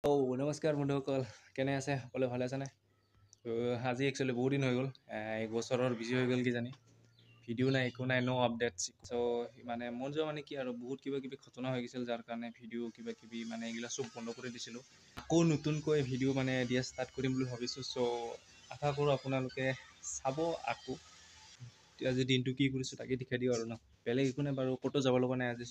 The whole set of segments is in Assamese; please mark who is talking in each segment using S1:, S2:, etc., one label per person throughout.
S1: নমস্কাৰ বন্ধুসকল, কেনে আছে? সকলোৱে ভালে আছেনে? আজি একচুৱেলি বহুত দিন হৈ গ'ল, এক বছৰৰ বিজি হৈ গ'ল কিজানি। ভিডিঅ' নাই, একো নাই, ন' আপডেটছ। মানে মন যোৱা মানে কি আৰু বহুত কিবা কিবি ঘটনা হৈ গৈছিল, যাৰ কাৰণে ভিডিঅ' কিবা কিবি মানে এইবিলাক চব বন্ধ কৰি দিছিলোঁ। আকৌ নতুনকৈ ভিডিঅ' মানে দিয়া ষ্টাৰ্ট কৰিম বুলি ভাবিছোঁ। আশা কৰোঁ আপোনালোকে চাব আকৌ। আজি দিনটো কি কৰিছোঁ তাকে দেখাই দিওঁ আৰু ন, বেলেগ একো নাই বাৰু, ক'তো যাব লগা নাই আজি।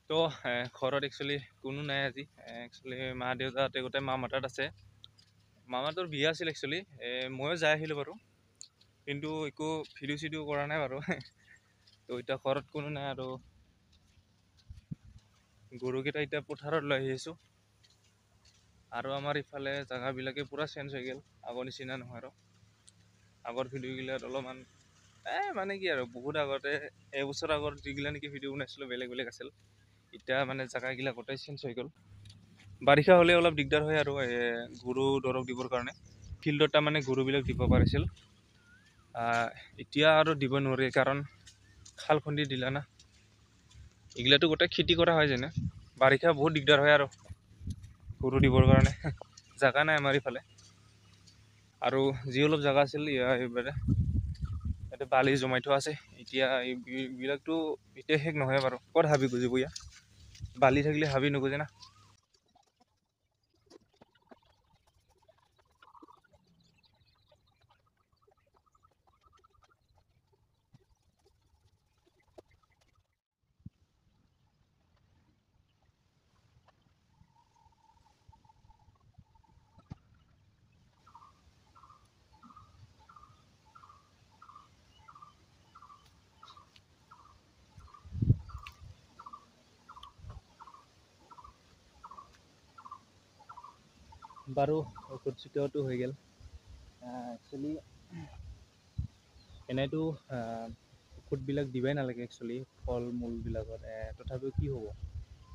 S1: ঘৰত একচুৱেলি কোনো নাই আজি। একচুৱেলি মা দেউতাহঁতে গোটেই মামাহঁত আছে। মামাটোৰ বিয়া আছিল একচুৱেলি, ময়ো যাই আহিলোঁ বাৰু, কিন্তু একো ভিডিঅ' চিডিঅ' কৰা নাই বাৰু। এতিয়া ঘৰত কোনো নাই আৰু গৰুকেইটা এতিয়া পথাৰত লৈ আহি আছোঁ। আৰু আমাৰ ইফালে জেগাবিলাকে পূৰা চেঞ্জ হৈ গ'ল, আগৰ নিচিনা নহয় আৰু। আগৰ ভিডিঅ'গিলাত অলপমান মানে কি আৰু বহুত আগতে এবছৰ আগত যিগিলা নেকি ভিডিঅ' বনাইছিলোঁ বেলেগ বেলেগ আছিল। এতিয়া মানে জেগাগিলা গোটেই চেঞ্জ হৈ গ'ল। বাৰিষা হ'লে অলপ দিগদাৰ হয় আৰু গৰু দৰক দিবৰ কাৰণে। ফিল্ডত তাৰমানে গৰুবিলাক দিব পাৰিছিল। এতিয়া আৰু দিব নোৱাৰি, কাৰণ খাল খুন্দি দিলা না। এইগিলাটো গোটেই খেতি কৰা হয় যেনে, বাৰিষা বহুত দিগদাৰ হয় আৰু গৰু দিবৰ কাৰণে জেগা নাই আমাৰ ইফালে। আৰু যি অলপ জেগা আছিল এইবাৰে ইয়াতে বালি জমাই থোৱা আছে। এতিয়া এইবিলাকতো এতিয়া শেষ নহয় বাৰু, ক'ত হাবি গজিব ইয়াত, বালি থাকিলে হাবি নগজে না। বাৰু ঔষধ ছটিওৱাটো হৈ গ'ল। একচুৱেলি এনেইতো ঔষধবিলাক দিবই নালাগে একচুৱেলি ফল মূলবিলাকত, তথাপিও কি হ'ব,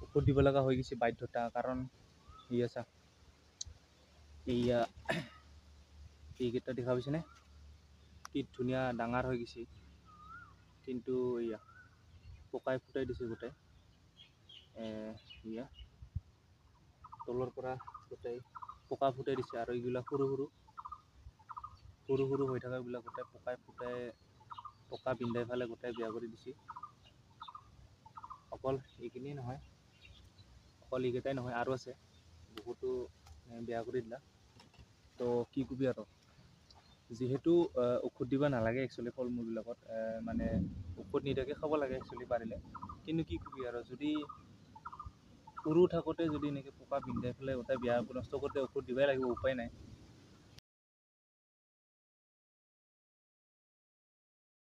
S1: ঔষধ দিব লগা হৈ গৈছে বাধ্যতা। কাৰণ আছা এইয়া এইকেইটা দেখা পাইছেনে, কি ধুনীয়া ডাঙৰ হৈ গৈছে। কিন্তু এয়া পকাই ফুটাই দিছে গোটেই। এয়া তলৰ পৰা গোটেই পকা ফুটাই দিছে, আৰু এইবিলাক সৰু সৰু হৈ থকাবিলাক গোটেই পকাই ফুটাই পকা বিন্ধাই পেলাই গোটেই বেয়া কৰি দিছে। অকল এইখিনিয়ে নহয়, অকল এইকেইটাই নহয়, আৰু আছে বহুতো বেয়া কৰি দিলা। তো কি কবি আৰু, যিহেতু ঔষধ দিব নালাগে একচুৱেলি ফল মূলবিলাকত, মানে ঔষধ নিদিয়াকৈ খাব লাগে একচুৱেলি পাৰিলে। কিন্তু কি কবি আৰু, যদি সৰু থাকোঁতে যদি এনেকৈ পকা বিন্ধাই পেলাই গোটেই বেয়া নষ্ট কৰোঁতে ঔষধ দিবই লাগিব, উপায় নাই।